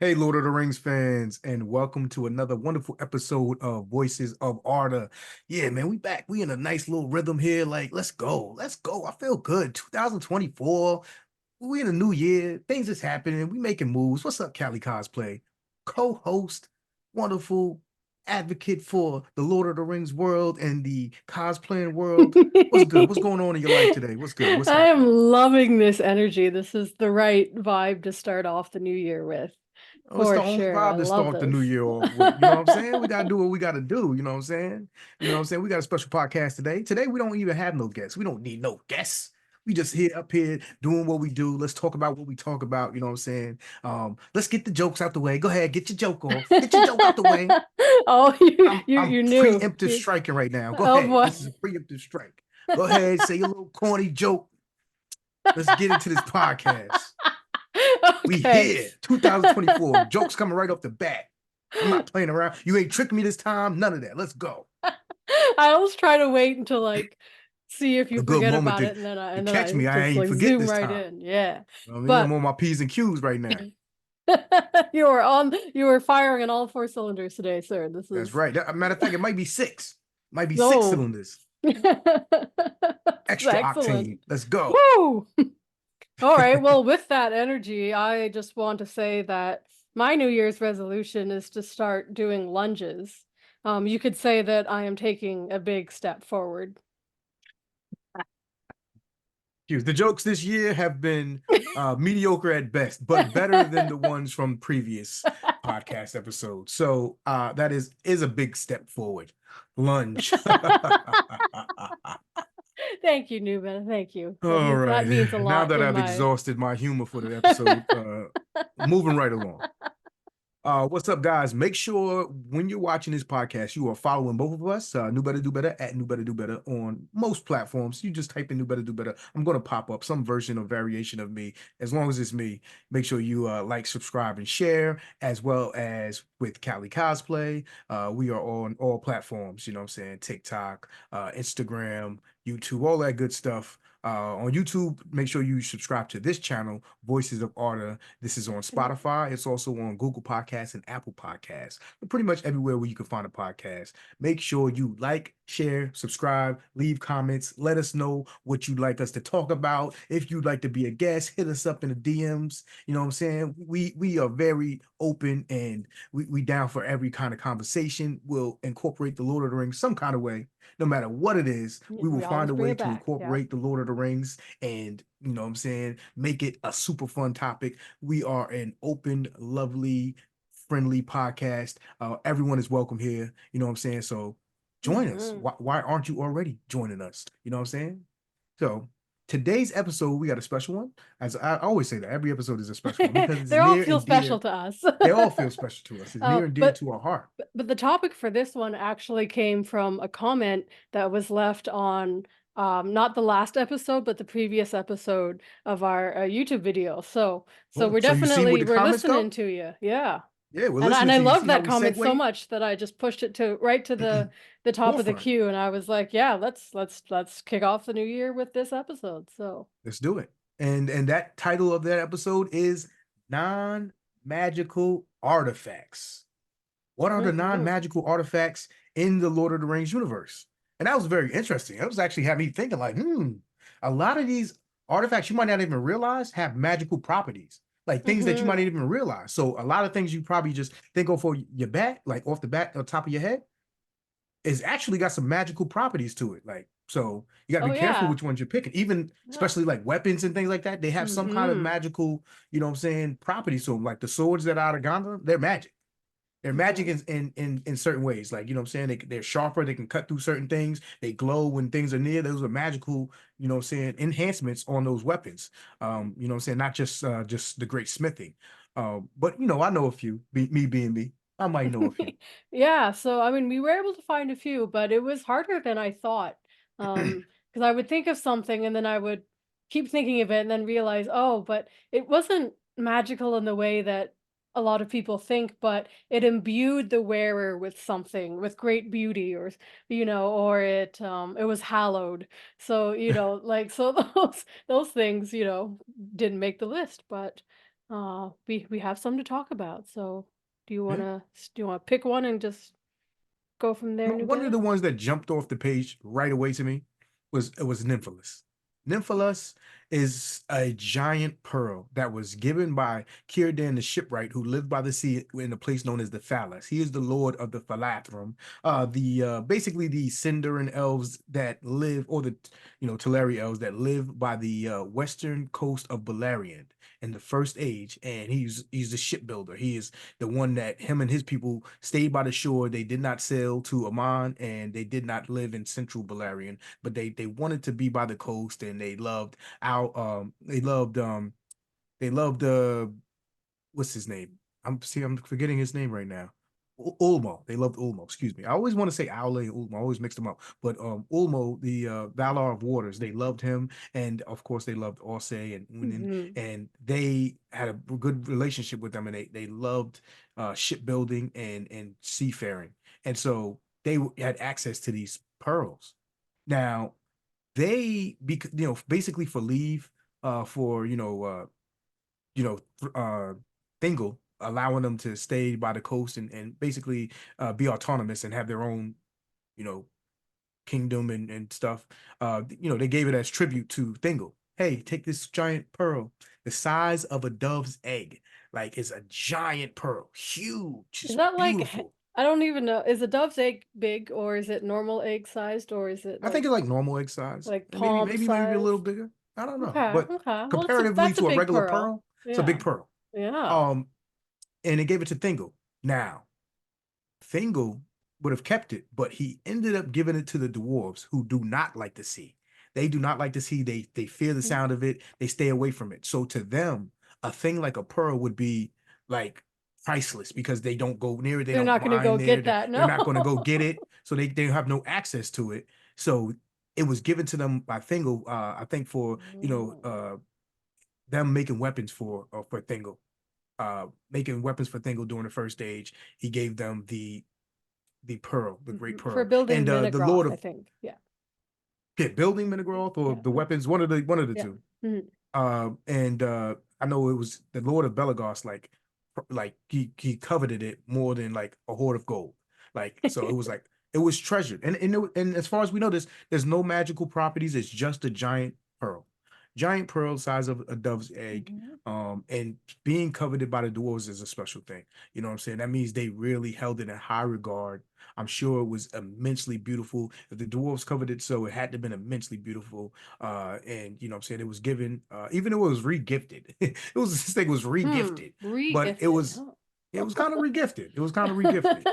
Hey, Lord of the Rings fans, and welcome to another wonderful episode of Voices of Arda. Yeah, man, we back. We in a nice little rhythm here. Like, let's go. Let's go. I feel good. 2024. We in a new year. Things is happening. We making moves. What's up, KaliCosplay? Co-host, wonderful advocate for the Lord of the Rings world and the cosplaying world. What's good? What's going on in your life today? What's good? What's I am happening? loving this energy. This is the right vibe to start off the new year with, Oh, it's for the only sure. I vibe to love start the new this. year off with. You know what I'm saying? We gotta do what we gotta do. You know what I'm saying? You know what I'm saying? We got a special podcast today. Today we don't even have no guests. We don't need no guests. We just here up here doing what we do. Let's talk about what we talk about. You know what I'm saying? Let's get the jokes out the way. Go ahead, get your joke off. Get your joke out the way. Oh, you I'm you I'm you knew. preemptive striking right now. Go Oh ahead. boy. This is a preemptive strike. Go ahead, say your little corny joke. Let's get into this podcast. We Okay. here, 2024. Jokes coming right off the bat. I'm not playing around. You ain't tricking me this time. None of that. Let's go. I always try to wait until see if you A good forget moment about to, it, and then to I catch me. I just ain't forget zoom this right time. in. Yeah. You know what I mean? I'm But on my P's and Q's right now. you were firing on all four cylinders today, sir. This That's is right. Matter of fact, it might be six. Might be six no. cylinders. That's Extra excellent. octane. Let's go. Woo! All right. Well, with that energy, I just want to say that my New Year's resolution is to start doing lunges. You could say that I am taking a big step forward. The jokes this year have been mediocre at best, but better than the ones from previous podcast episodes. So that is a big step forward. Lunge. Thank you, Newman. Thank you. All That right. means a Now lot that in I've my. exhausted my humor for the episode, moving right along. What's up, guys? Make sure when you're watching this podcast, you are following both of us, New Better Do Better at New Better Do Better on most platforms. You just type in New Better Do Better. I'm going to pop up some version or variation of me. As long as it's me, make sure you like, subscribe, and share, as well as with Cali Cosplay. We are on all platforms, you know what I'm saying? TikTok, Instagram, YouTube, all that good stuff. On YouTube, make sure you subscribe to this channel, Voices of Arda. This is on Spotify. It's also on Google Podcasts and Apple Podcasts. But pretty much everywhere where you can find a podcast. Make sure you like, share, subscribe, leave comments. Let us know what you'd like us to talk about. If you'd like to be a guest, hit us up in the DMs. You know what I'm saying? We are very open and we down for every kind of conversation. We'll incorporate the Lord of the Rings some kind of way. No matter what it is, we will We find always a bring way it to back. Yeah. incorporate the Lord of the Rings and, you know what I'm saying, make it a super fun topic. We are an open, lovely, friendly podcast. Everyone is welcome here. You know what I'm saying? So join us. Hmm. Why aren't you already joining us? You know what I'm saying? So today's episode, we got a special one. As I always say that every episode is a special one because it's They all near feel and special dear. to us. They all feel special to us. It's uh, near and dear but to our heart. but the topic for this one actually came from a comment that was left on not the last episode, but the previous episode of our YouTube video. So Oh, so you see where the we're comments listening go? to you. Yeah. Yeah, we're And listening I to you. love See how that we comment so segue? much that I just pushed it to right to the top of the Forefront. queue, and I was like, yeah, let's kick off the new year with this episode. So Let's do it. And that title of that episode is Non-Magical Artifacts. What are the mhm. non-magical artifacts in the Lord of the Rings universe? And that was very interesting. It was actually had me thinking like, a lot of these artifacts you might not even realize have magical properties, like things that you might not Mhm. even realize. So a lot of things you probably just think of for your bat, like off the bat, on top of your head, is actually got some magical properties to it. Like, so you got to Oh be careful yeah. which ones you're picking. Even Yeah. especially like weapons and things like that, they have some kind of Mhm. magical, you know what I'm saying, properties to them. Like the swords that are out of Gondor, they're magic. They're magic Mhm. in certain ways. Like, you know what I'm saying? They're sharper, they can cut through certain things, they glow when things are near. Those are magical, you know what I'm saying, enhancements on those weapons. You know what I'm saying? Not just the great smithing. But you know, I know a few, me being me. I might know a few. Yeah, so I mean, we were able to find a few, but it was harder than I thought. Because I would think of something and then I would keep thinking of it and then realize, oh, but it wasn't magical in the way that a lot of people think, but it imbued the wearer with something, with great beauty, or or it was hallowed. So, like so those things, didn't make the list, but We have some to talk about. So Yeah. do you wanna pick one and just go from there, One of Nubetta? the ones that jumped off the page right away to me was Nymphalis. Nymphalis is a giant pearl that was given by Círdan the shipwright, who lived by the sea in a place known as the Phalas. He is the lord of the Thalathrum, the basically the Sindarin elves that live, or the Teleri elves that live by the western coast of Beleriand in the First Age, and he's the shipbuilder. He is the one that him and his people stayed by the shore. They did not sail to Oman, and they did not live in central Beleriand, but they wanted to be by the coast, and they loved our they loved what's his name? I'm forgetting his name right now. Ulmo. They loved Ulmo. Excuse me. I always want to say Aule and Ulmo. I always mix them up. But Ulmo, the Valar of Waters, they loved him, and of course they loved Orsay and Unin, Mhm. and they had a good relationship with them, and they loved shipbuilding and seafaring, and so they had access to these pearls. Now they, basically for leave, for you know, Thingol, allowing them to stay by the coast and basically be autonomous and have their own, you know, kingdom and stuff. They gave it as tribute to Thingol. Hey, take this giant pearl, the size of a dove's egg. Like, it's a giant pearl, huge, Is just that like beautiful. I don't even know. Is a dove's egg big, or is it normal egg sized, or is it I think it's like normal egg size, like and maybe palm maybe a little size? bigger. I don't know, Okay, but okay. Well, comparatively that's a to a big regular pearl. pearl, it's a big Yeah. pearl. Yeah. Um, and they gave it to Thingol. Now, Thingol would have kept it, but he ended up giving it to the dwarves, who do not like the sea. They do not like the sea. They fear the Mm. sound of it. They stay away from it. So to them, a thing like a pearl would be like priceless, because they don't go near it. They They're don't not gonna go mine there. get that. They're not going to go No. get it. So they have no access to it. So it was given to them by Thingol, I think, for Mm. them making weapons for Thingol. Making weapons for Thingol during the First Age. He gave them the pearl, the great Mhm. For pearl, and building the Lord Menegroth, I of, think. Yeah. yeah, building Menegroth, or Yeah. the weapons, one of the Yeah. two. Mhm. And I know it was the Lord of Belagos, like he coveted it more than like a hoard of gold. Like, so it was like it was treasured. And as far as we know, there's no magical properties. It's just a giant pearl. Giant pearl size of a dove's egg. Mhm. And being coveted by the dwarves is a special thing. You know what I'm saying? That means they really held it in high regard. I'm sure it was immensely beautiful. If the dwarves covered it, so it had to have been immensely beautiful. And I'm saying, it was given, even though it was regifted. This thing was regifted, but it Re-gifted, was huh? it was kind of regifted. It was kind of regifted,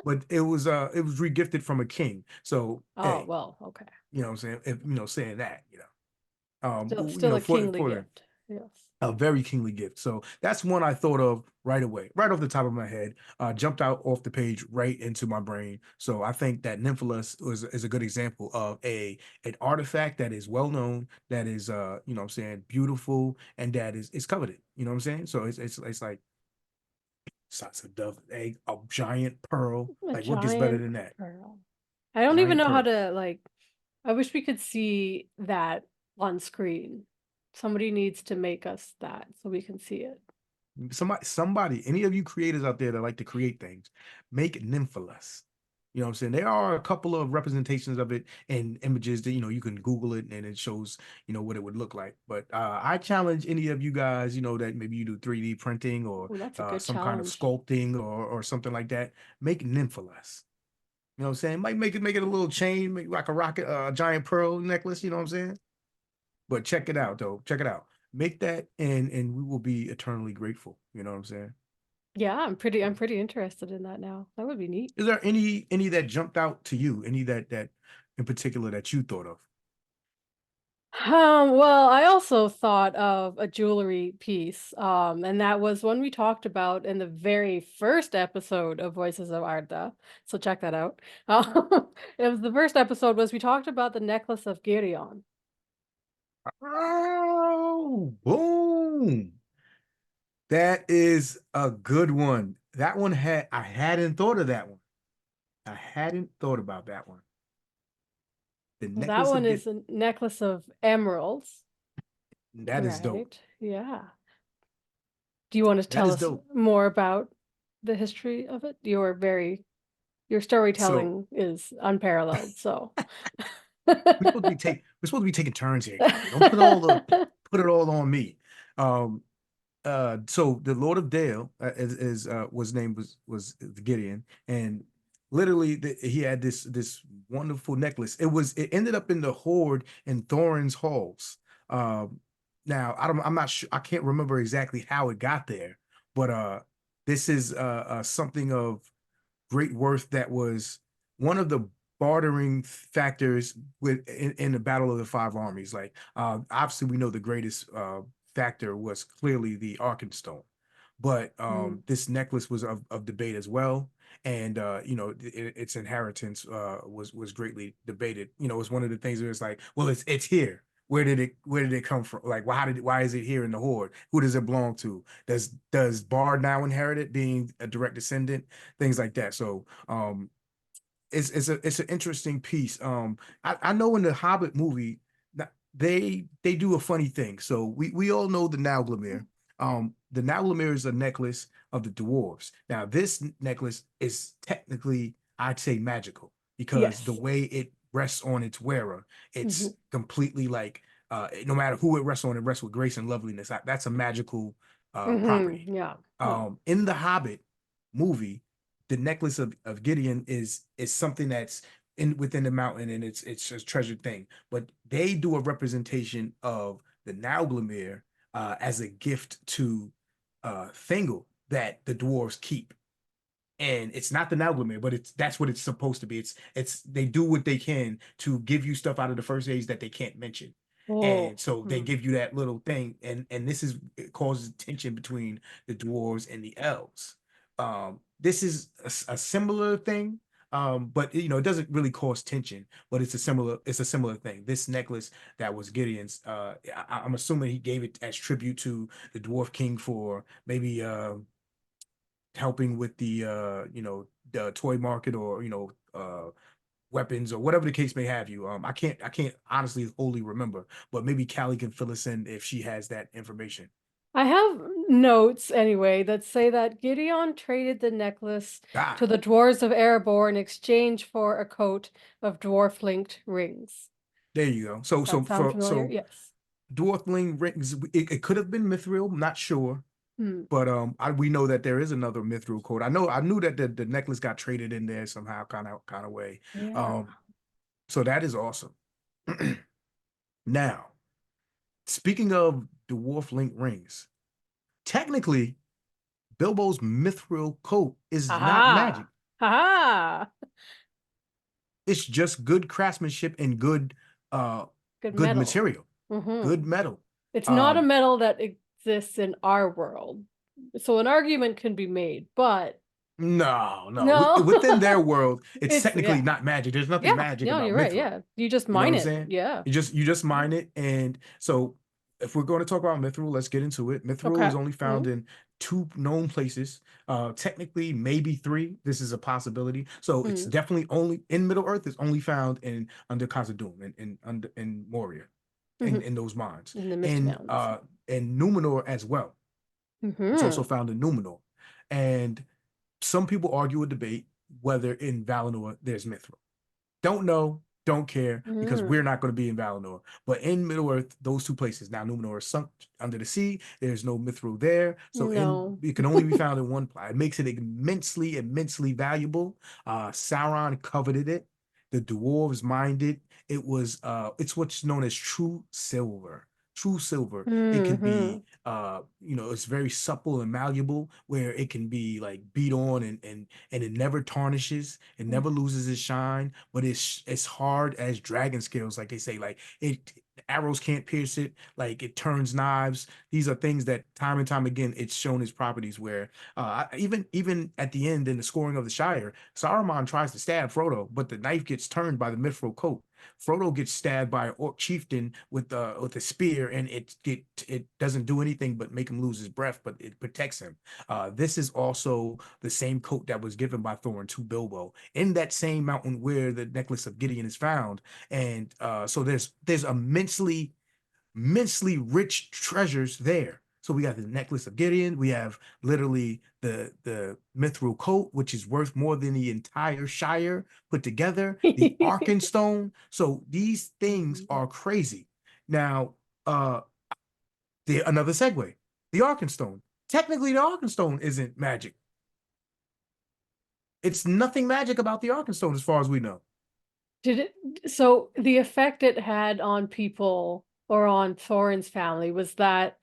but it was regifted from a king. So Oh, hey, well, okay. what I'm saying, if saying that, Still a kingly for them, gift. Yes. a very kingly gift. So that's one I thought of right away, right off the top of my head, jumped out off the page right into my brain. So I think that Nymphalis is a good example of an artifact that is well known, that is what I'm saying, beautiful, and that is coveted. You know what I'm saying? So it's like size of dove egg, a giant pearl. A Like, what gets better giant than that? pearl. I don't even Giant know how pearl. to I wish we could see that on screen. Somebody needs to make us that so we can see it. Somebody, any of you creators out there that like to create things, make Nymphalis. You know what I'm saying? There are a couple of representations of it and images that you can Google it, and it shows what it would look like. But I challenge any of you guys, that maybe you do 3D printing, or Oh, that's a good some kind of challenge. sculpting, or something like that. Make Nymphalis. You know what I'm saying? Might make it a little chain, make like a rocket, a giant pearl necklace. You know what I'm saying? But check it out, though. Check it out. Make that, and we will be eternally grateful. You know what I'm saying? Yeah, I'm pretty interested in that now. That would be neat. Is there any that jumped out to you? Any that in particular that you thought of? Well, I also thought of a jewelry piece, and that was one we talked about in the very first episode of Voices of Arda. So check that out. It was the first episode was we talked about the necklace of Girion. Oh, boom. That is a good one. That one I hadn't thought of that one. I hadn't thought about that one. The Well, that necklace one of is get a necklace of emeralds, that is dope. right? Yeah. Do you want to That tell is us dope. more about the history of it? Your So storytelling is unparalleled, so. we're supposed to be taking turns here, Callie. Don't put it all on me. Um, so the Lord of Dale was named was Gideon, and literally he had this wonderful necklace. It ended up in the hoard in Thorin's halls. Um, now I'm not sure, I can't remember exactly how it got there, but this is something of great worth that was one of the bartering factors in the Battle of the Five Armies. Like obviously we know the greatest factor was clearly the Arkenstone, but Mm. this necklace was of debate as well. And its inheritance was greatly debated. It's one of the things where it's like, well, it's here. Where did it come from? Like, why is it here in the horde? Who does it belong to? Does Bard now inherit it, being a direct descendant? Things like that. So it's an interesting piece. I know in the Hobbit movie they do a funny thing. So we all know the Nauglamir. The Nauglamir is a necklace of the dwarves. Now this necklace is technically, I'd say, magical because the Yes. way it rests on its wearer, Mhm. it's completely like no matter who it rests on, it rests with grace and loveliness. That's a magical Mhm. property. Yeah. Yeah. In the Hobbit movie, the necklace of Gideon is something that's within the mountain, and it's a treasured thing. But they do a representation of the Nauglamir as a gift to Thingol that the dwarves keep. And it's not the Nauglamir, but that's what it's supposed to be. It's they do what they can to give you stuff out of the first age that they can't mention. Oh. And so they Mm. give you that little thing, and it causes tension between the dwarves and the elves. This is a similar thing, but it doesn't really cause tension, but it's a similar thing. This necklace that was Gideon's, I'm assuming he gave it as tribute to the Dwarf King for maybe helping with the toy market, or weapons, or whatever the case may have you. I can't honestly wholly remember, but maybe Callie can fill us in if she has that information. I have notes anyway that say that Gideon traded the necklace to Ah, the dwarves of Erebor in exchange for a coat of dwarf-linked rings. there you go. So That so sound for familiar? so Yes. Dwarfling rings, it could have been Mithril, not sure. Hmm. But we know that there is another Mithril code. I knew that the necklace got traded in there somehow, kind of way. Yeah. Um, so that is awesome. Now, speaking of dwarf link rings, technically, Bilbo's mithril coat is not magic. Aha! Aha! It's just good craftsmanship and uh Good good metal. material, Mm-hmm. good metal. It's not a Um, metal that exists in our world. So an argument can be made, but no, no. no. Within their world, it's It's technically yeah. not magic. There's nothing Yeah. magic Yeah, about you're right. mithril. Yeah. You just You know what mine I'm it. saying? Yeah. You just mine it, and so if we're going to talk about mithril, let's get into it. Mithril Okay. is only found Mm-hmm. in two known places. Technically, maybe three. This is a possibility. So it's Mm-hmm. definitely only in Middle Earth. It's only found in under Khazad-dûm, in Moria, Mm-hmm. in those mines, In the Misty and Mountains. in Numenor as well. It's also Mm-hmm. found in Numenor, and some people argue a debate whether in Valinor there's mithril. Don't know, don't care, because we're Mm. not going to be in Valinor. But in Middle Earth, those two places. Now, Numenor is sunk under the sea. There's no mithril there. So No. it can only be found in one place. It makes it immensely, immensely valuable. Sauron coveted it. The dwarves mined it. It's what's known as true silver. True silver. It can Mm-hmm. be it's very supple and malleable, where it can be like beat on, and it never tarnishes, it never loses its shine, but it's hard as dragon scales, like they say. Like it arrows can't pierce it, like it turns knives. These are things that time and time again it's shown its properties, where even at the end in the scoring of the Shire, Saruman tries to stab Frodo, but the knife gets turned by the mithril coat. Frodo gets stabbed by an orc chieftain with a spear, and it doesn't do anything but make him lose his breath, but it protects him. This is also the same coat that was given by Thorin to Bilbo in that same mountain where the necklace of Gideon is found. And so there's immensely rich treasures there. So we got the necklace of Gideon. We have literally the mithril coat, which is worth more than the entire Shire put together. The Arkenstone. So these things are crazy. Now, another segue. The Arkenstone. Technically, the Arkenstone isn't magic. It's nothing magic about the Arkenstone as far as we know. So the effect it had on people or on Thorin's family was that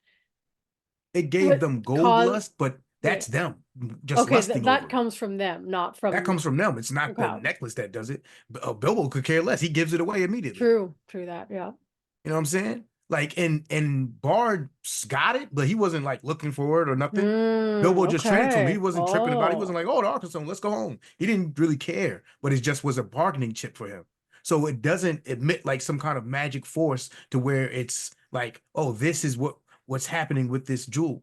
It gave what them gold caused, lust, but yeah. that's them just Okay, lusting over that it. comes from them, not That from, comes from them. It's not the okay. necklace that does it. Bilbo could care less. He gives it away immediately. True that, yeah. You know what I'm saying? Like, and Bard got it, but he wasn't like looking for it or nothing. Bilbo just traded to him. He Okay. wasn't tripping about it. He wasn't like, oh, the Arkansas, let's go home. He didn't really care, but it just was a bargaining chip for him. So it doesn't admit like some kind of magic force to where it's like, oh, this is what's happening with this jewelry.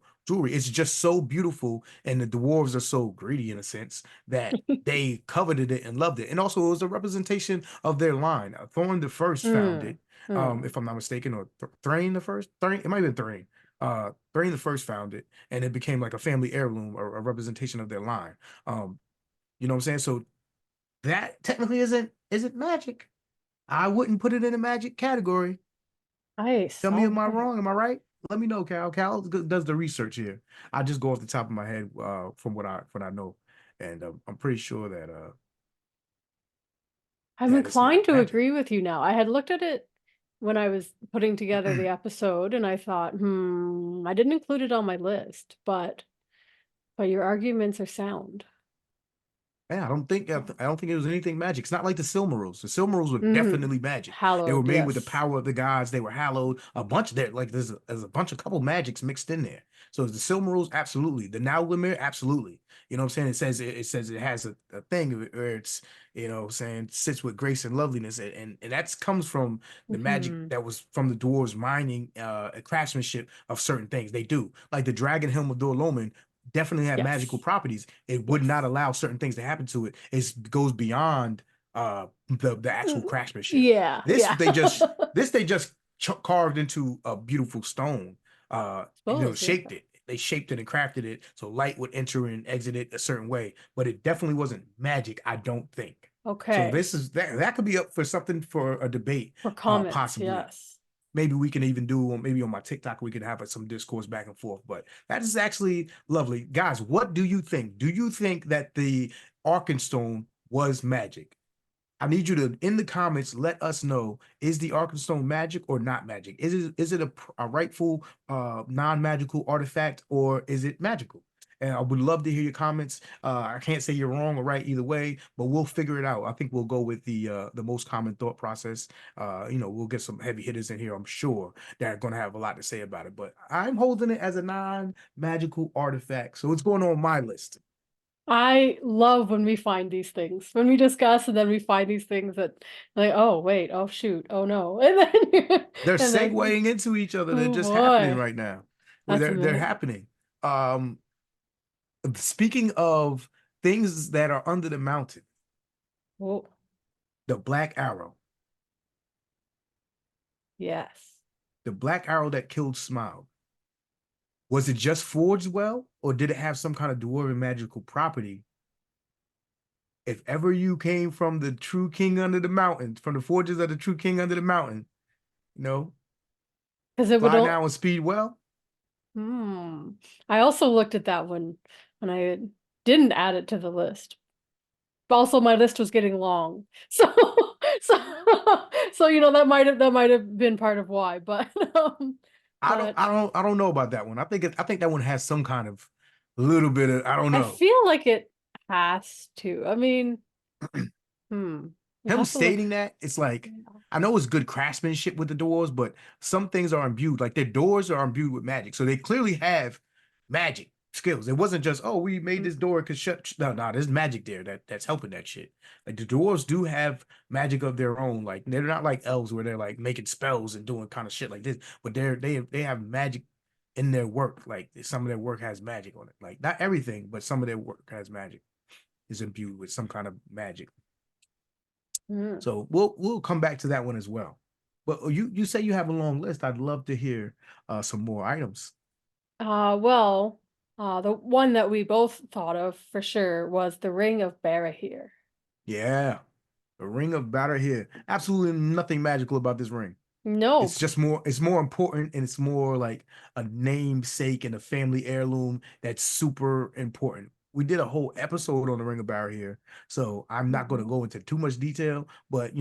It's just so beautiful, and the dwarves are so greedy in a sense that they coveted it and loved it. And also, it was a representation of their line. Thorn the First found it, if I'm not mistaken, or Thrain the First. Thrain, it might have been Thrain. Thrain the First found it, and it became like a family heirloom or a representation of their line. You know what I'm saying? So that technically isn't magic. I wouldn't put it in a magic category. Nice. Tell me, am I Okay. wrong? Am I right? Let me know, Cal. Cal does the research here. I just go off the top of my head from what I know, and I'm pretty sure I'm that it's inclined not to magic. agree with you now. I had looked at it when I was putting together the episode and I thought, I didn't include it on my list, but your arguments are sound. Yeah, I don't think it was anything magic. It's not like the Silmarils. The Silmarils were Mm-hmm. definitely magic. They were Hallowed, made with the yes. power of the gods. They were hallowed. A bunch there, like there's a bunch of couple magics mixed in there. So the Silmarils, absolutely. The Now Limit, absolutely. You know what I'm saying? It says it has a thing where it's, you know what I'm saying, sits with grace and loveliness, and that comes from the magic Mm-hmm. that was from the dwarves mining craftsmanship of certain things. They do, like the Dragon Helm of Dor-Lomin definitely have magical Yes. properties. It would not Yes. allow certain things to happen to it. It goes beyond the actual Mm, craftsmanship. yeah, This yeah. they just this they just carved into a beautiful stone. Suppose, yeah. Shaped it. They shaped it and crafted it so light would enter and exit it a certain way. But it definitely wasn't magic, I don't think. So Okay. this is that could be up for something for a debate, For comments, possibly. yes. Maybe we can even do, maybe on my TikTok we can have some discourse back and forth. But that is actually lovely, guys. What do you think? Do you think that the Arkenstone was magic? I need you to, in the comments, let us know, is the Arkenstone magic or not magic? Is it a rightful non-magical artifact, or is it magical? And I would love to hear your comments. I can't say you're wrong or right either way, but we'll figure it out. I think we'll go with the most common thought process. We'll get some heavy hitters in here, I'm sure, that are going to have a lot to say about it. But I'm holding it as a non-magical artifact, so it's going on my list. I love when we find these things, when we discuss and then we find these things that like, oh wait, oh shoot, oh no. They're And then segueing into each other. They're oh just happening boy, right now. Well, that's they're amazing. happening. Um, Speaking of things that are under the mountain, Oh, the Black Arrow, yes. the Black Arrow that killed Smaug. Was it just forged well, or did it have some kind of dwarven magical property? If ever you came from the true king under the mountain, from the forges of the true king under the mountain, you know, Because it would fly all now and speed well. I also looked at that one when I didn't add it to the list. But also my list was getting long. So so that might have been part of why, but but I don't know about that one. I think that one has some kind of little bit of, I don't I know. feel like it has to. I mean, I Him have to look. stating that, it's like, Yeah. I know it's good craftsmanship with the doors, but some things are imbued, like their doors are imbued with magic. So they clearly have magic skills. It wasn't just, oh, we made this door because no, there's magic there that's helping that shit. Like the dwarves do have magic of their own. Like they're not like elves where they're like making spells and doing kind of shit like this, but they have magic in their work. Like some of their work has magic on it. Like not everything, but some of their work has magic, is imbued with some kind of magic. Mm. So we'll come back to that one as well. But you say you have a long list. I'd love to hear some more items. Well, the one that we both thought of for sure was the Ring of Barahir. Yeah, the ring of battle here. Absolutely nothing magical about this ring. It's Nope. just more, it's more important and it's more like a namesake and a family heirloom that's super important. We did a whole episode on the Ring of Barrow here, so I'm not going to Mhm. go into too much detail, but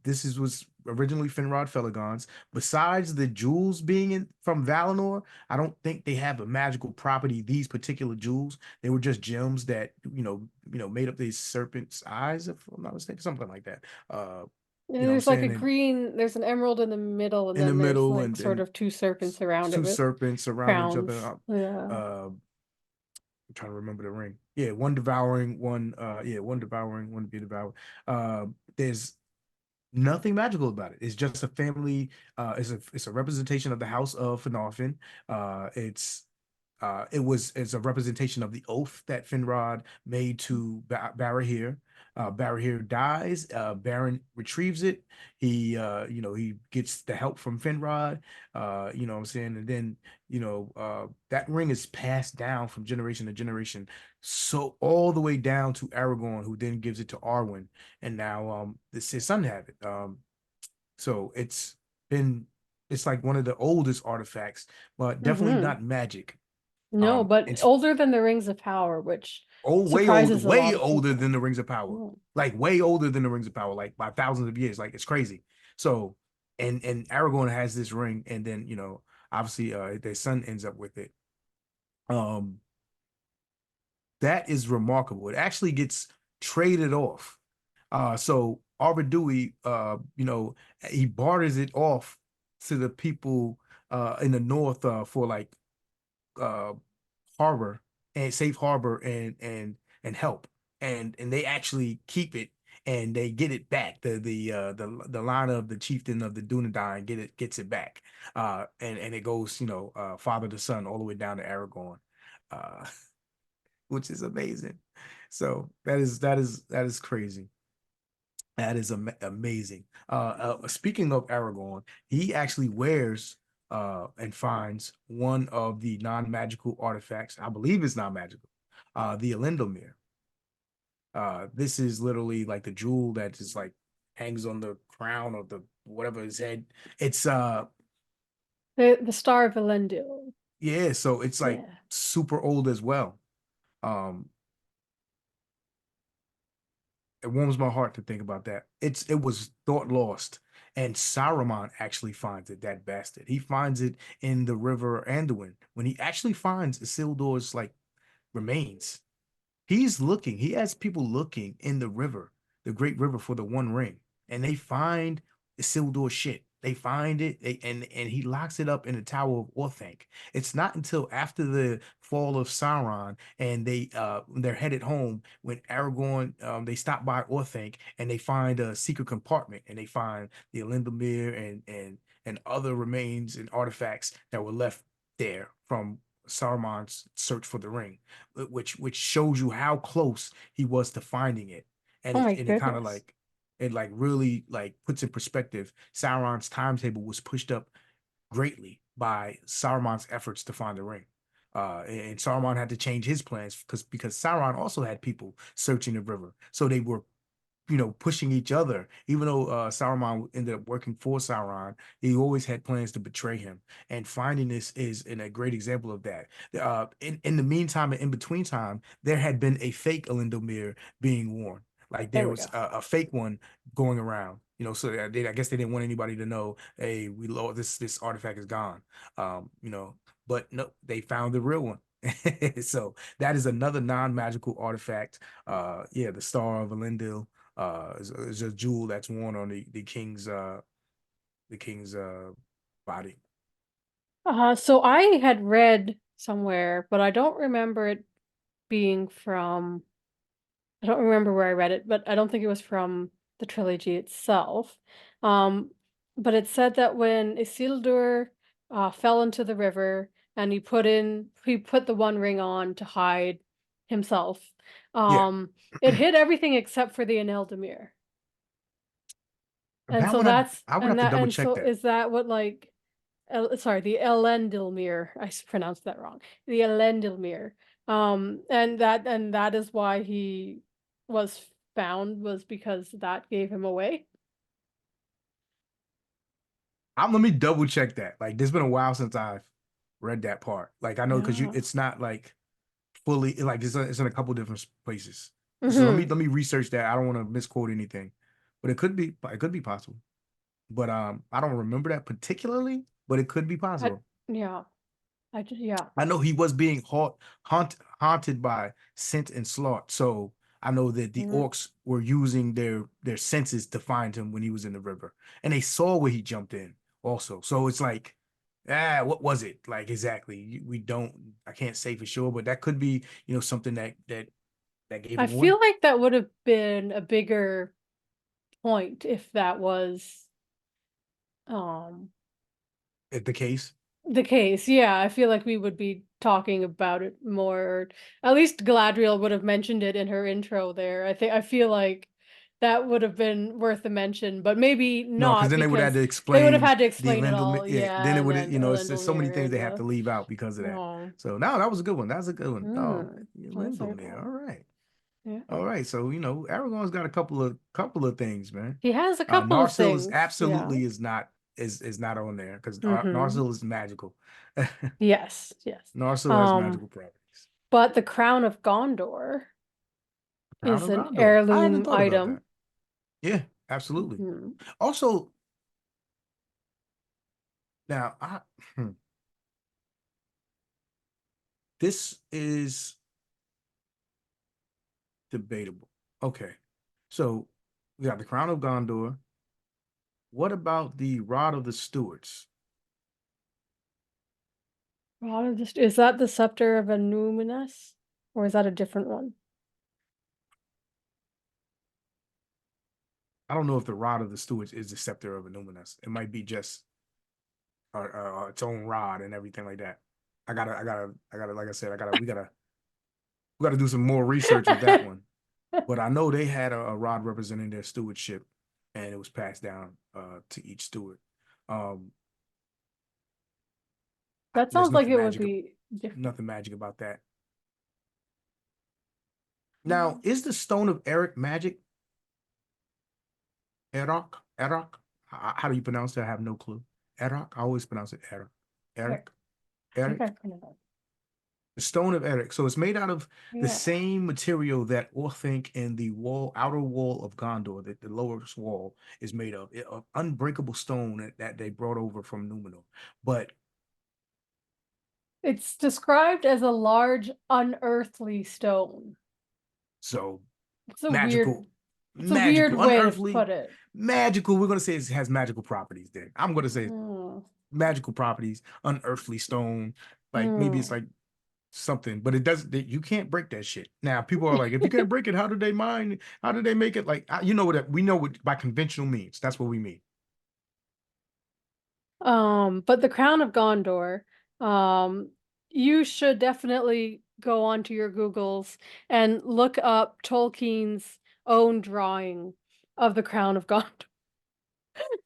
this is was originally Finrod Felagons. Besides the jewels being from Valinor, I don't think they have a magical property, these particular jewels. They were just gems that, made up these serpent's eyes, if I'm not mistaken, something like that. You know what I'm There's like a saying? And green, there's an emerald in the middle, and in the then there's middle like and sort of two serpents around it two with serpents surrounding each other. crowns. Yeah. I'm trying to remember the ring. Yeah, one devouring, one to be devoured. There's nothing magical about it. It's just a family. It's a representation of the House of Finarfin. It's a representation of the oath that Finrod made to Barahir. Barahir dies. Baron retrieves it. He gets the help from Finrod. You know what I'm saying? And then, that ring is passed down from generation to generation. So all the way down to Aragorn, who then gives it to Arwen. And now his son have it. So been, it's like one of the oldest artifacts, but definitely Hmm. not magic. No, but It's older than the Rings of Power, which way old, surprises a way lot of older people. than the Rings of Power. Oh. Like way older than the Rings of Power, like by thousands of years. Like it's crazy. So, and Aragorn has this ring, and then obviously their son ends up with it. Um, that is remarkable. It actually gets traded off. So Arbadui, he barters it off to the people in the north for like uh harbor and safe harbor and help, and they actually keep it and they get it back. The line of the chieftain of the Dunedain gets it back, and it goes father to son all the way down to Aragorn, uh which is amazing. So that is crazy. That is amazing. Speaking of Aragorn, he actually wears and finds one of the non-magical artifacts. I believe it's non-magical. The Elendomir. This is literally like the jewel that just like hangs on the crown of the whatever his head. It's The Star of Elendil. yeah, so it's like Yeah. super old as well. Um, it warms my heart to think about that. It was thought lost, and Saruman actually finds it. That bastard. He finds it in the river Anduin when he actually finds Isildur's like remains. He's looking. He has people looking in the river, the Great River, for the One Ring, and they find Isildur shit. They find it, and he locks it up in the Tower of Orthanc. It's not until after the fall of Sauron and they're headed home when Aragorn they stop by Orthanc and they find a secret compartment and they find the Elendilmir and other remains and artifacts that were left there from Saruman's search for the ring, which shows you how close he was to finding it, and Oh it my and it kind of goodness. like it like really like puts in perspective. Sauron's timetable was pushed up greatly by Saruman's efforts to find the ring. And Saruman had to change his plans because Sauron also had people searching the river, so they were pushing each other. Even though Saruman ended up working for Sauron, he always had plans to betray him. And finding this is a great example of that. In the meantime and in between time, there had been a fake Elendomir being worn. Like There there we was go. a fake one going around. So I guess they didn't want anybody to know, hey, this artifact is gone. But no, they found the real one. So that is another non-magical artifact. Yeah, the Star of Elendil is a jewel that's worn on the king's body. So I had read somewhere, but I don't remember it being from, I don't remember where I read it, but I don't think it was from the trilogy itself. Um, but it said that when Isildur fell into the river and he put the One Ring on to hide himself, Yeah, it hid everything except for the Eneldamir. And that so would have that's I would and have to that double and check so that. is that what like Sorry, the Elendilmere. Pronounced that wrong. The Elendilmere. And that is why he was found, was because that gave him away. Let me double check that. Like, there's been a while since I've read that part. Like, I know because Yeah. it's not like fully like it's in a couple different places. So let me Hmm. let me research that. I don't want to misquote anything, but it could be possible. But I don't remember that particularly, but it could be I, possible. yeah. Yeah. I know he was being haunted by scent and slaught. So I know that the Mhm. orcs were using their senses to find him when he was in the river, and they saw where he jumped in also. So it's like, what was it like exactly? We don't. I can't say for sure, but that could be something that gave I him away. feel like that would have been a bigger point if that was um If the case. the case. Yeah, I feel like we would be talking about it more, or at least Galadriel would have mentioned it in her intro there. I feel like that would have been worth a mention, but maybe No, because not then they would have because to they would have explain had to the explain it Elendil. all. Yeah, then Yeah, it and would, then it's so many Elendilmere things and they have the to leave out because of that. oh, So no, that was a good one. That was a good one. Oh, that's very Elendil, cool. all right. Yeah. All right, so Aragorn's got a couple of things, man. He has a couple of Narsil is things. Yeah. absolutely is not on there because Mhm. Narsil is magical. Yes, yes. Narsil has Um, magical properties. but the crown of Gondor Crown is of an Gondor. I hadn't heirloom thought about that. item. Yeah, absolutely. Mhm. Also, now hmm, this is debatable. Okay, so we got the crown of Gondor. What about the rod of the Stewards? Is that the scepter of Annuminas? Or is that a different one? I don't know if the rod of the Stewards is the scepter of Illuminus. It might be just its own rod and everything like that. Like I said, we gotta do some more research with that one. But I know they had a rod representing their stewardship, and it was passed down to each steward. Um, That there's sounds like it would be different. nothing magic about that. Now, Mm. is the stone of Eric magic? Erok, Erok. How do you pronounce it? I have no clue. Erok. I always pronounce it Eric. Here, Eric. I think I Eric. printed it. The stone of Eric. So it's made out of the Yeah. same material that Orthanc and the outer wall of Gondor, that the lowest wall is made of unbreakable stone that they brought over from Numenor. But It's described as a large unearthly stone. so It's a weird magical, it's a weird way to unearthly, put it. magical. We're gonna say it has magical properties. Then I'm gonna say Mm. magical properties, unearthly stone. Like maybe it's Mm. like something, but it doesn't. You can't break that shit. Now people are like, if you can't break it, how did they mine? How did they make it? Like you know what we know what by conventional means. That's what we mean. But the Crown of Gondor, um, you should definitely go onto your Googles and look up Tolkien's own drawing of the Crown of Gondor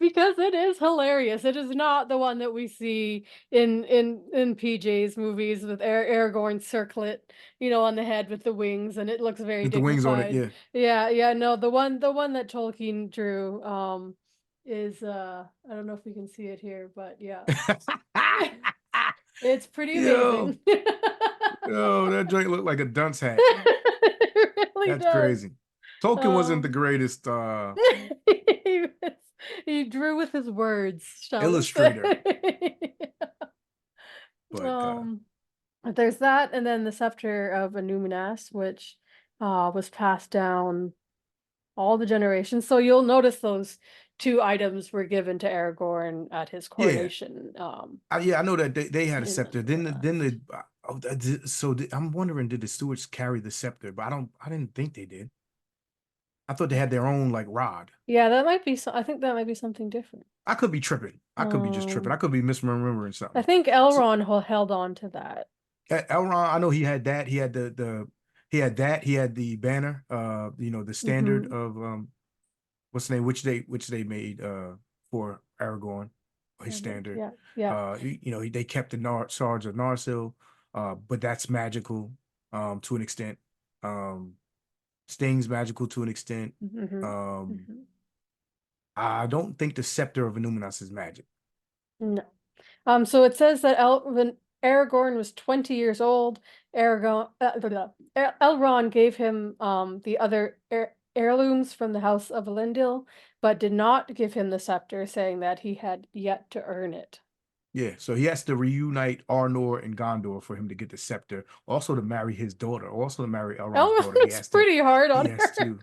because it is hilarious. It is not the one that we see in PJ's movies with Aragorn circlet, on the head with the wings, and it looks very With the wings on it, dignified. yeah. Yeah, yeah, no, the one that Tolkien drew, is I don't know if you can see it here, but yeah. It's pretty Yo, amazing. yo, that joint looked like a dunce hat. It really That's does. crazy. Tolkien wasn't the Um, greatest he was he drew with his words, shall we illustrator, say. but Um, but there's that, and then the Scepter of Annuminas, which was passed down all the generations. So you'll notice those two items were given to Aragorn at his yeah, coronation. I know that they had a In scepter. Annuminas. I'm wondering, did the stewards carry the scepter? But I didn't think they did. I thought they had their own like rod. Yeah, that might be I think that might be something different. I could be tripping. I could be just tripping. Um, I could be misremembering I something. think So Elrond held on to that. Elrond, I know he had that. He had he had that. He had the banner. The standard Hmm. of what's the name? Which they made for Aragorn. his standard. Yeah, yeah. They kept the shards of Narsil, but that's magical, to an extent. Um, Sting's magical to an extent. Hmm. Um, Hmm. I don't think the scepter of Illuminus is magic. No. So it says that when Aragorn was 20 years old, Elrond gave him the other heirlooms from the House of Elendil, but did not give him the scepter, saying that he had yet to earn it. Yeah, so he has to reunite Arnor and Gondor for him to get the scepter, also to marry his daughter, also to marry Elrond's Elrond daughter. was pretty hard He on has to. Aragorn.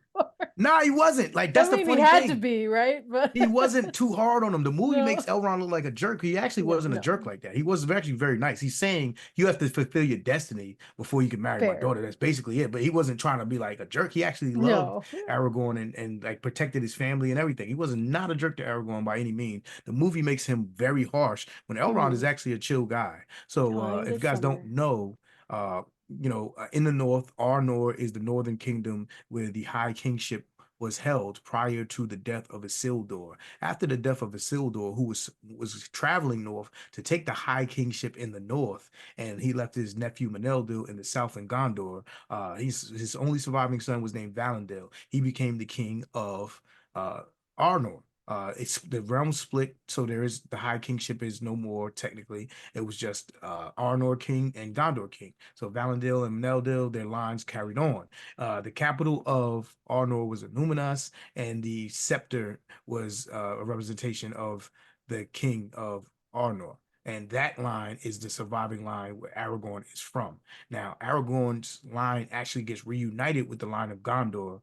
Nah, he wasn't. Like, I that's the mean, he funny had to thing. be, right? But He wasn't too hard on him. The movie no, makes Elrond look like a jerk. He actually no, wasn't a no. jerk like that. He was actually very nice. He's saying you have to fulfill your destiny before you can marry my Fair. daughter. That's basically it. But he wasn't trying to be like a jerk. He actually loved No. Aragorn and like protected his family and everything. He was not a jerk to Aragorn by any means. The movie makes him very harsh when Elrond is Hmm. actually a chill guy. So Time if to you guys don't summer. know, in the north, Arnor is the northern kingdom where the high kingship was held prior to the death of Isildur. After the death of Isildur, who was traveling north to take the high kingship in the north, and he left his nephew Meneldu in the south in Gondor. His only surviving son was named Valindir. He became the king of uh, Arnor. It's the realm split, so there is the high kingship is no more technically. It was just Arnor king and Gondor king. So Valindir and Meneldu, their lines carried on. The capital of Arnor was Numinas, and the scepter was a representation of the king of Arnor. And that line is the surviving line where Aragorn is from. Now, Aragorn's line actually gets reunited with the line of Gondor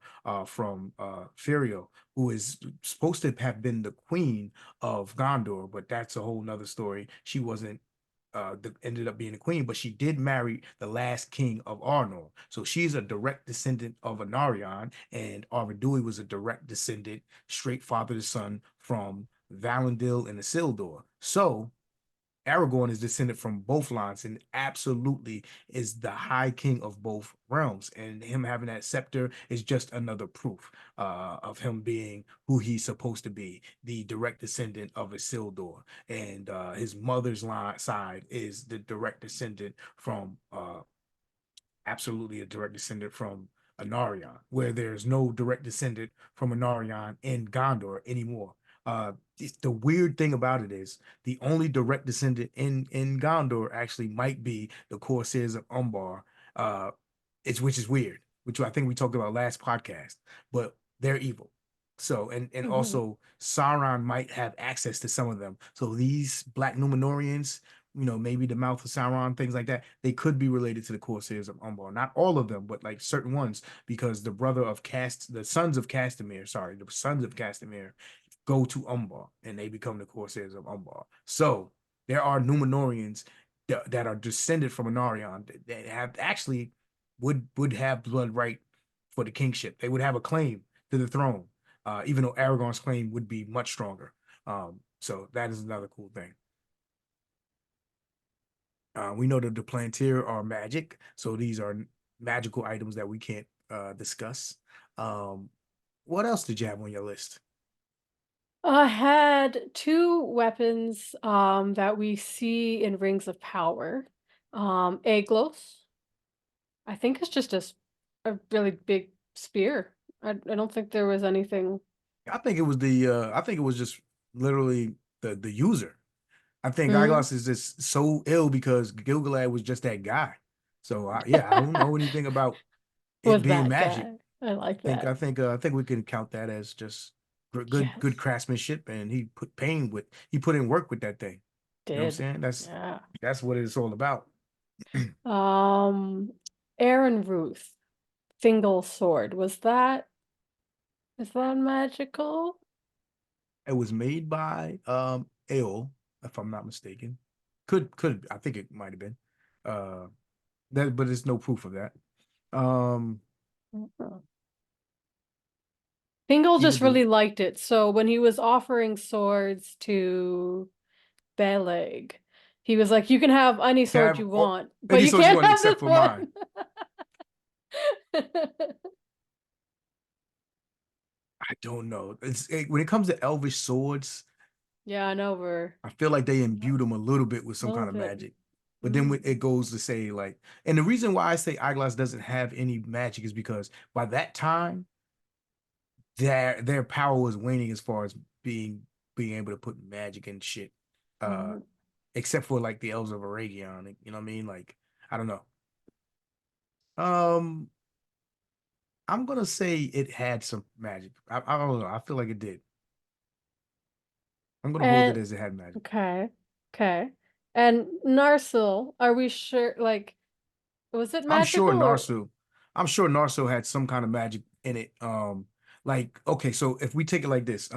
from Firiel, who is supposed to have been the queen of Gondor, but that's a whole nother story. She wasn't ended up being a queen, but she did marry the last king of Arnor. So she's a direct descendant of Anarion, and Arvedui was a direct descendant, straight father to son from Valindir and Isildur. So Aragorn is descended from both lines and absolutely is the high king of both realms. And him having that scepter is just another proof of him being who he's supposed to be, the direct descendant of Isildur. And his mother's line side is the direct descendant from absolutely a direct descendant from Anarion, where there's no direct descendant from Anarion in Gondor anymore. The weird thing about it is the only direct descendant in Gondor actually might be the Corsairs of Umbar. Which is weird, which I think we talked about last podcast, but they're evil. So and Hmm. also Sauron might have access to some of them. So these Black Numenorians, maybe the mouth of Sauron, things like that, they could be related to the Corsairs of Umbar. Not all of them, but like certain ones, because the sons of Castamere, sorry, the sons of Castamere go to Umbar and they become the Corsairs of Umbar. So there are Numenorians that are descended from Anarion that have actually would have blood right for the kingship. They would have a claim to the throne, even though Aragorn's claim would be much stronger. So that is another cool thing. We know that the Plantier are magic, so these are magical items that we can't discuss. Um, what else did you have on your list? I had two weapons that we see in Rings of Power. Aeglos. I think it's just a really big spear. I don't think there was anything. I think it was just literally the user. I think Mhm. Igos is just so ill because Gilgalad was just that guy. So yeah, I don't know anything about it Was being that magic. guy. I like Think that. I think I think we can count that as just good Yes, craftsmanship, and he put in work with that thing. You know what I'm did. saying? Yeah. That's what it's all about. Um, Aaron Ruth, Fingal sword. Is that magical? It was made by Ale, if I'm not mistaken. Could I think it might have been. Uh that but there's no proof of that. Um Mhm. Fingal Either just the really liked it. So when he was offering swords to Beleg, he was like, "You can have any sword have you or want, but any you source you can't want have except this for mine. one." I don't know. When it comes to elvish swords, Yeah, I know we're I feel like they imbued him a little bit with a some little kind of bit. magic. But then it goes to say like, and the reason why I say Eyeglass doesn't have any magic is because by that time, their power was waning as far as being able to put magic and shit. Uh, Mm. except for like the elves of Aragion, you know what I mean? Like, I don't know. Um, I'm gonna say it had some magic. I don't know. I feel like it did. I'm gonna hold it And as it had magic. okay, okay. And Narsil, are we sure? Like, was it I'm sure magical or? Narsil, I'm sure Narsil had some kind of magic in it. Like okay, so if we take it like this,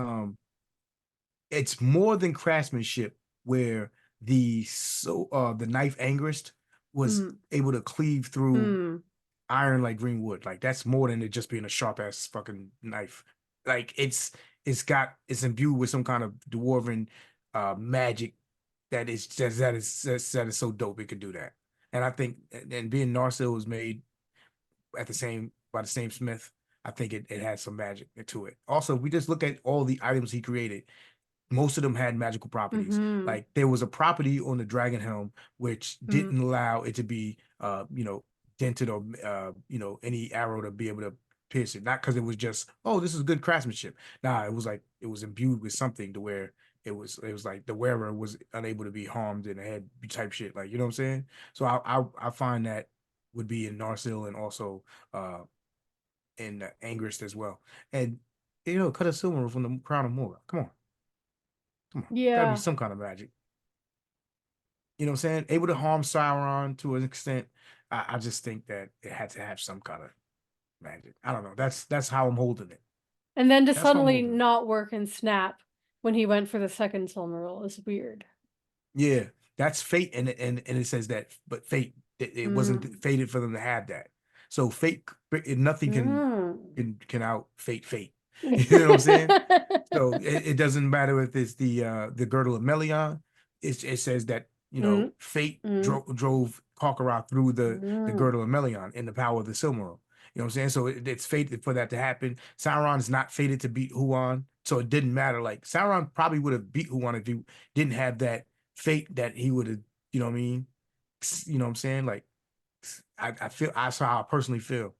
it's more than craftsmanship where the knife angrist was Mm, able to cleave through mm, iron like green wood. Like that's more than it just being a sharp ass fucking knife. Like it's imbued with some kind of dwarven magic that is so dope it could do that. And I think and being Narsil was made at the same by the same Smith, I think it has some magic to it. Also, we just look at all the items he created, most of them had magical properties. mm-hmm, Like there was a property on the dragon helm which mm, didn't allow it to be dented or any arrow to be able to pierce it. Not because it was just, oh, this is good craftsmanship. Nah, it was like it was imbued with something to where it was like the wearer was unable to be harmed in the head type shit. Like, you know what I'm saying? So I find that would be in Narsil and also in Angrist as well. And cut a silver from the crown of Mora. Come on. Come on, gotta be yeah. some kind of magic. You know what I'm saying? Able to harm Sauron to an extent. I just think that it had to have some kind of magic. I don't know. That's how I'm holding it. And then to That's how I'm suddenly holding it. not work and snap when he went for the second Silmaril is weird. Yeah, that's fate, and it says that, but fate it wasn't Mm. fated for them to have that. So fate, nothing can Mm. can out fate. You know what I'm saying? So it doesn't matter if it's the girdle of Melion. It says that Mm. fate Mm. drove Karkaroth through the Mm. girdle of Melion in the power of the Silmaril. You know what I'm saying? So it's fated for that to happen. Sauron's not fated to beat Huan, so it didn't matter. Like Sauron probably would have beat Huan if he didn't have that fate that he would have. You know what I mean? You know what I'm saying? Like I feel I saw how I personally feel,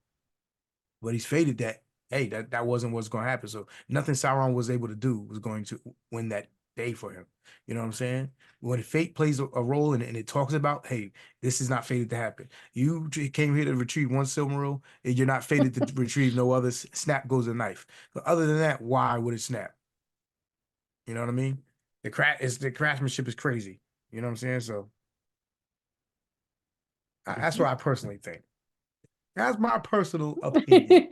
but he's fated that hey, that wasn't what's going to happen. So nothing Sauron was able to do was going to win that day for him. You know what I'm saying? When fate plays a role and it talks about, hey, this is not fated to happen. You came here to retrieve one Silmaril, and you're not fated to retrieve no other. Snap goes a knife. But other than that, why would it snap? You know what I mean? The craftsmanship is crazy. You know what I'm saying? So that's what I personally think. That's my personal opinion.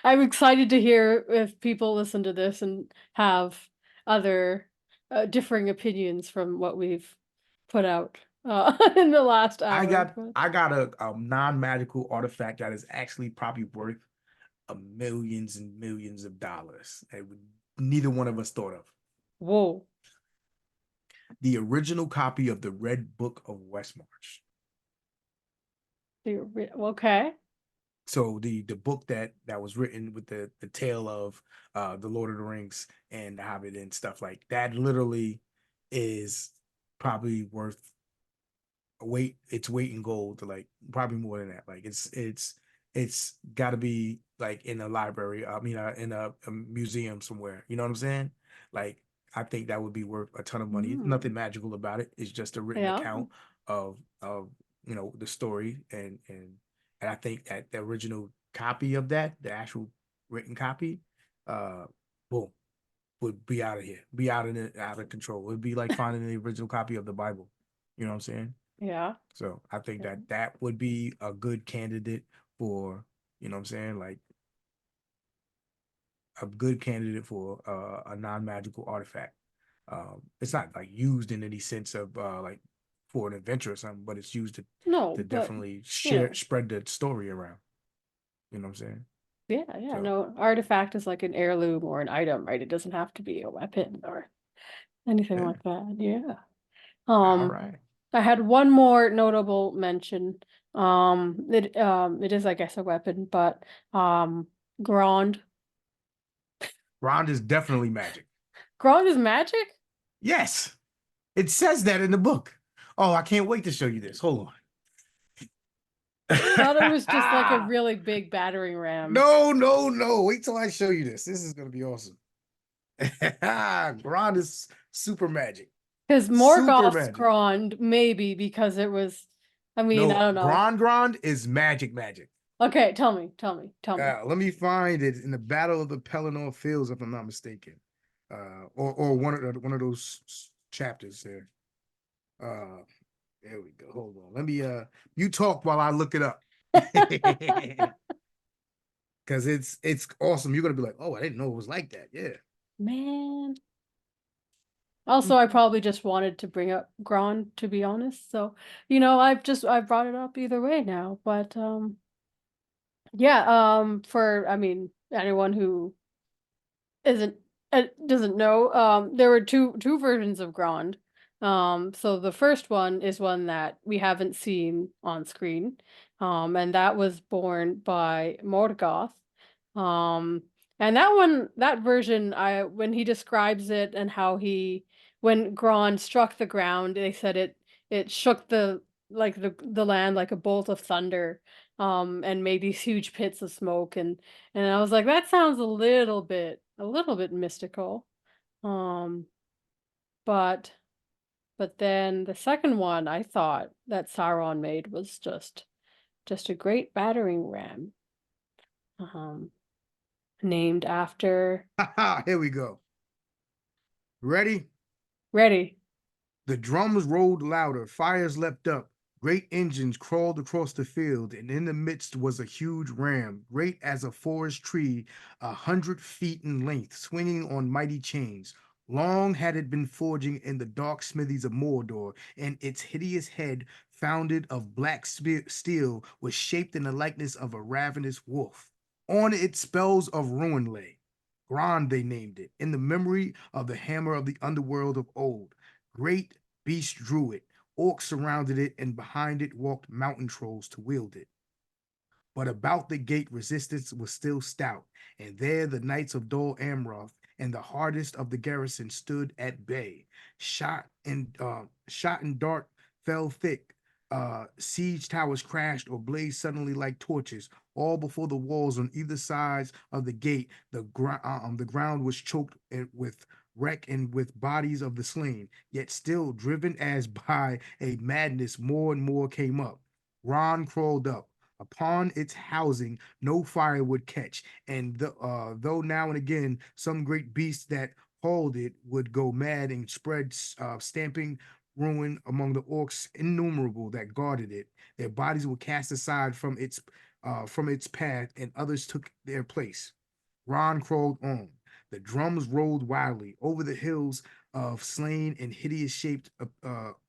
I'm excited to hear if people listen to this and have other differing opinions from what we've put out in the last I hour. got But I got a non-magical artifact that is actually probably worth millions and millions of dollars that neither one of us thought of. whoa, The original copy of the Red Book of Westmarch. okay. So the book that was written with the tale of the Lord of the Rings and the Hobbit and stuff like that literally is probably worth its weight in gold, to like probably more than that. Like it's got to be like in a library, I mean in a museum somewhere, you know what I'm saying? Like I think that would be worth a ton of money. It's Mm, nothing magical about it. It's just a written yeah. account of the story, and I think that the original copy of that, the actual written copy, uh boom, would be out of here, be out of control. It would be like finding the original copy of the Bible. You know what I'm saying? Yeah. So I think Yeah. that would be a good candidate for, you know what I'm saying, like a good candidate for a non-magical artifact. It's not like used in any sense of like for an adventure or something, but it's used No, to but definitely yeah. spread the story around. You know what I'm saying? Yeah, yeah. So, No, artifact is like an heirloom or an item, right? It doesn't have to be a weapon or anything yeah. like that. Yeah. All Um, right. I had one more notable mention. It is, I guess, a weapon, but Grond. Grond is definitely magic. Grond is magic? Yes, it says that in the book. Oh, I can't wait to show you this. Hold I thought it was just like a on. really big battering ram. No, no, no. Wait till I show you this. This is gonna be awesome. Grond is super magic. Because Super Morgoth's magic. Grond, maybe because it was, I mean, I No, don't know. Grond is magic magic. Okay, tell me, tell me, tell me. Let me find it in the Battle of the Pelennor Fields, if I'm not mistaken. Or one of those chapters there. There we go. Hold on. Let me you talk while I look it up. Because it's awesome. You're gonna be like, oh, I didn't know it was like that. Yeah. Man. Also, I probably just wanted to bring up Grond, to be honest. So, I brought it up either way now. But yeah, for I mean, anyone who isn't doesn't know, there were two versions of Grond. So the first one is one that we haven't seen on screen, and that was born by Morgoth. Um, and that version, I when he describes it and how when Grond struck the ground, they said it shook the land like a bolt of thunder, and made these huge pits of smoke, and I was like, that sounds a little bit mystical. Um, but then the second one I thought that Sauron made was just a great battering ram. Um, named after Here we go. Ready? Ready. The drums rolled louder, fires leapt up, great engines crawled across the field, and in the midst was a huge ram, great as a forest tree, 100 feet in length, swinging on mighty chains. Long had it been forging in the dark smithies of Mordor, and its hideous head, founded of black steel, was shaped in the likeness of a ravenous wolf. On it spells of ruin lay. Grond they named it, in the memory of the hammer of the underworld of old. Great beasts drew it, orcs surrounded it, and behind it walked mountain trolls to wield it. But about the gate resistance was still stout, and there the knights of Dol Amroth and the hardest of the garrison stood at bay. Shot and dart fell thick. Siege towers crashed or blazed suddenly like torches. All before the walls on either sides of the gate, the ground was choked with wreck and with bodies of the slain. Yet still, driven as by a madness, more and more came up. Ron crawled up. Upon its housing, no fire would catch, and though now and again some great beast that hauled it would go mad and spread stamping ruin among the orcs innumerable that guarded it, their bodies were cast aside from its path, and others took their place. Ron crawled on. The drums rolled wildly over the hills of slain and hideous shaped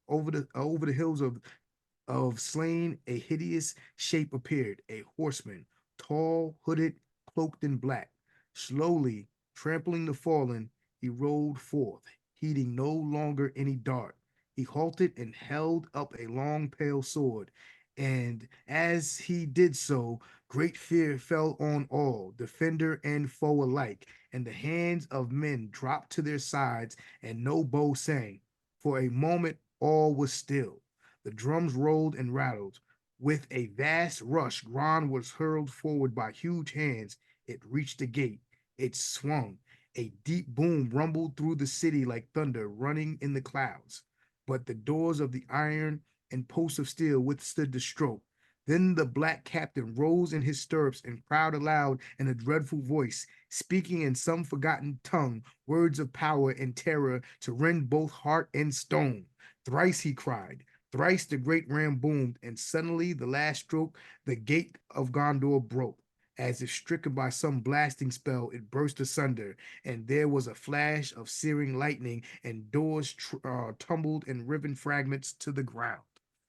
over the hills of slain, a hideous shape appeared, a horseman, tall, hooded, cloaked in black. Slowly, trampling the fallen, he rode forth, heeding no longer any dart. He halted and held up a long pale sword, and as he did so, great fear fell on all, defender and foe alike, and the hands of men dropped to their sides, and no bow sang. For a moment, all was still. The drums rolled and rattled. With a vast rush, Grond was hurled forward by huge hands. It reached the gate. It swung. A deep boom rumbled through the city like thunder running in the clouds. But the doors of the iron and posts of steel withstood the stroke. Then the black captain rose in his stirrups and cried aloud in a dreadful voice, speaking in some forgotten tongue, words of power and terror to rend both heart and stone. Thrice he cried. Thrice the great ram boomed, and suddenly the last stroke, the gate of Gondor broke. As if stricken by some blasting spell, it burst asunder, and there was a flash of searing lightning, and doors tumbled in riven fragments to the ground.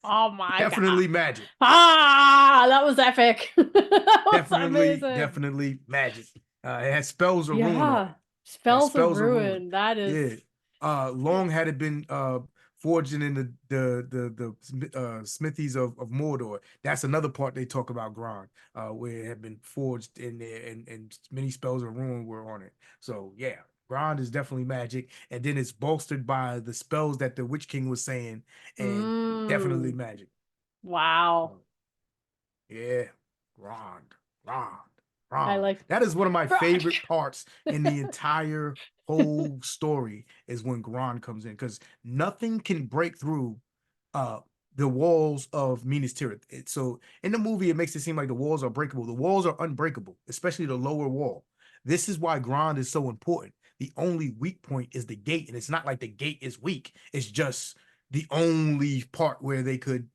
Oh my god. Definitely magic. That was epic. That was amazing. Definitely magic. It has spells of ruin on Yeah. it. It has Spells of spells of ruin. ruin. That is Yeah. Long had it been forged in the smithies of Mordor. That's another part they talk about Grond, where it had been forged in there, and many spells of ruin were on it. So yeah, Grond is definitely magic, and then it's bolstered by the spells that the Witch King was saying, and definitely Mm, magic. wow. So, yeah, Grond, Grond, I Grond. like That is one of my Grond. favorite parts in the entire whole story is when Grond comes in, because nothing can break through uh the walls of Minas Tirith. So in the movie, it makes it seem like the walls are breakable. The walls are unbreakable, especially the lower wall. This is why Grond is so important. The only weak point is the gate, and it's not like the gate is weak. It's just the only part where they could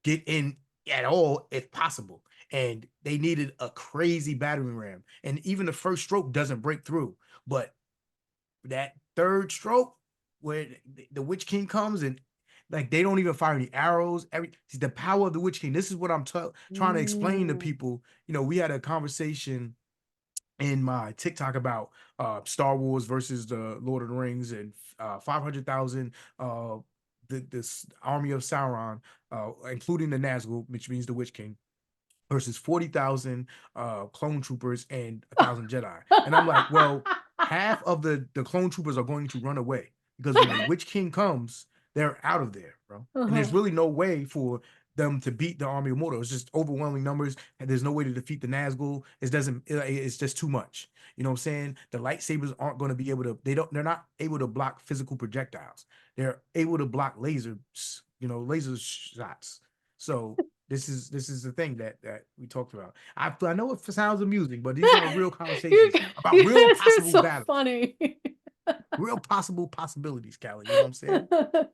get in at all if possible. And they needed a crazy battering ram. And even the first stroke doesn't break through. But that third stroke, where the Witch King comes and like they don't even fire any arrows. The power of the Witch King. This is what I'm trying to explain to Mm. people. We had a conversation in my TikTok about Star Wars versus the Lord of the Rings and 500,000 this army of Sauron, including the Nazgul, which means the Witch King, versus 40,000 clone troopers and 1,000 Jedi. And I'm like, well, half of the clone troopers are going to run away because when the Witch King comes, they're out of there, bro. And there's Uh-huh. really no way for them to beat the army of Mordor. It's just overwhelming numbers, and there's no way to defeat the Nazgul. It's just too much. You know what I'm saying? The lightsabers aren't going to be able to. They're not able to block physical projectiles. They're able to block laser shots. So this is the thing that we talked about. I know it sounds amusing, but these are real You conversations about you real guys are possible so battles, funny. real possible possibilities, Callie. You know what I'm saying? I,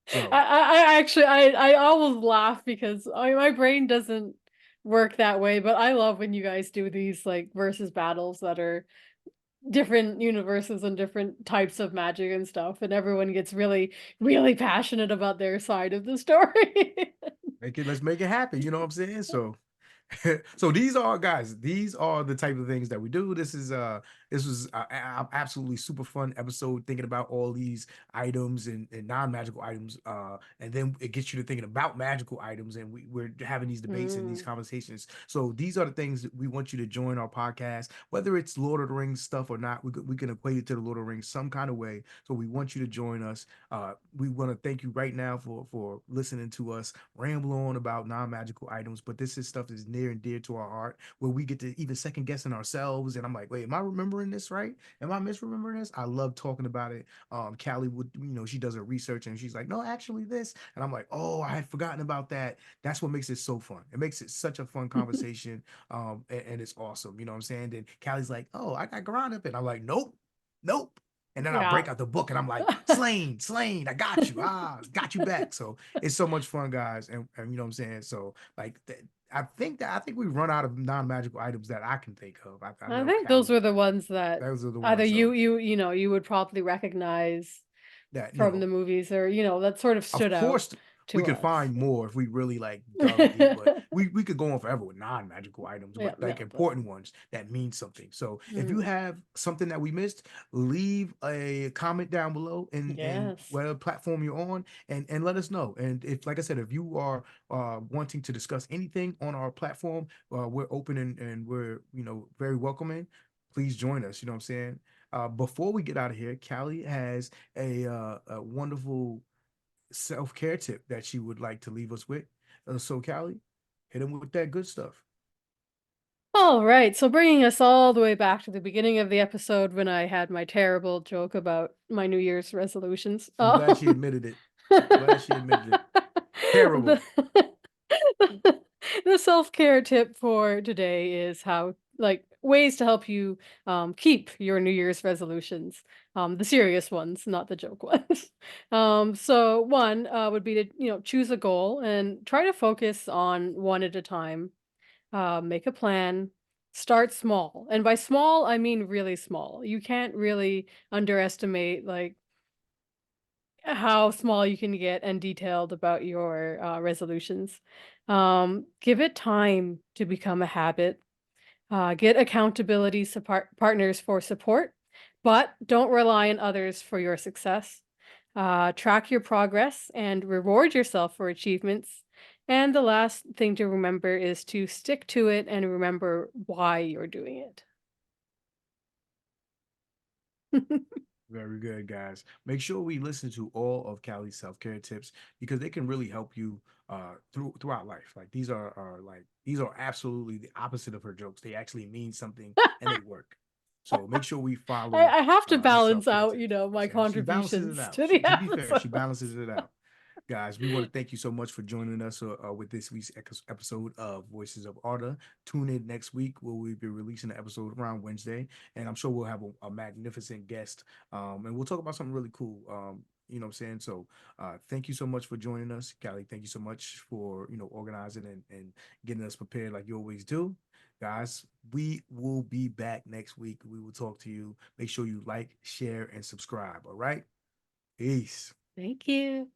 So I actually I always laugh because my brain doesn't work that way, but I love when you guys do these like versus battles that are different universes and different types of magic and stuff, and everyone gets really, really passionate about their side of the story. let's make it happen. You know what I'm saying? So so these are the type of things that we do. This was absolutely super fun episode thinking about all these items and non-magical items, and then it gets you to thinking about magical items, and we're having these debates and these Mm, conversations. So these are the things that we want you to join our podcast, whether it's Lord of the Rings stuff or not. We can equate it to the Lord of the Rings some kind of way. So we want you to join us. We want to thank you right now for listening to us ramble on about non-magical items, but this is stuff that's near and dear to our heart, where we get to even second guessing ourselves. And I'm like, wait, am I remembering this right? Am I misremembering this? I love talking about it. Callie would, she does her research and she's like, no, actually this. And I'm like, oh, I had forgotten about that. That's what makes it so fun. It makes it such a fun conversation. And it's awesome. You know what I'm saying? Then Callie's like, oh, I got Grond up, and I'm like, nope, nope. And then I yeah. break out the book and I'm like, Slain, Slain, I got you. Got you back. So it's so much fun, guys. And you know what I'm saying? So like I think we run out of non-magical items that I can think of. I I know think those Callie, were the ones that those are the either ones. So you would probably recognize that, from the movies, or that sort of of stood out course we to could us. find more if we really like dug deep, but we could go on forever with non-magical items, Yeah, but yeah, like but important ones that mean something. So if you mm, have something that we missed, leave a comment down below in yes. whatever platform you're on, and let us know. And if, like I said, if you are wanting to discuss anything on our platform, we're open and we're very welcoming. Please join us. You know what I'm saying? Before we get out of here, Callie has a wonderful self-care tip that she would like to leave us with. So, Callie, hit him with that good stuff. All right, so bringing us all the way back to the beginning of the episode when I had my terrible joke about my New Year's resolutions. I'm glad she admitted it. Glad she admitted it. The Terrible. the self-care tip for today is how like ways to help you keep your New Year's resolutions. The serious ones, not the joke ones. So one would be to, choose a goal and try to focus on one at a time. Make a plan, start small. And by small, I mean really small. You can't really underestimate like how small you can get and detailed about your resolutions. Give it time to become a habit. Get accountability partners for support, but don't rely on others for your success. Track your progress and reward yourself for achievements. And the last thing to remember is to stick to it and remember why you're doing it. Very good, guys. Make sure we listen to all of Callie's self-care tips because they can really help you throughout life. Like these are absolutely the opposite of her jokes. They actually mean something and they work. So make sure we follow I have to her balance self-care out, tips. You know what I'm my saying? She balances it contributions out. to the To be fair, she episode. balances it out. Guys, we want to thank you so much for joining us with this week's episode of Voices of Arda. Tune in next week where we'll be releasing the episode around Wednesday, and I'm sure we'll have a magnificent guest, and we'll talk about something really cool. You know what I'm saying? So, thank you so much for joining us, Callie. Thank you so much for organizing and getting us prepared like you always do. Guys, we will be back next week. We will talk to you. Make sure you like, share, and subscribe. All right? Peace. Thank you.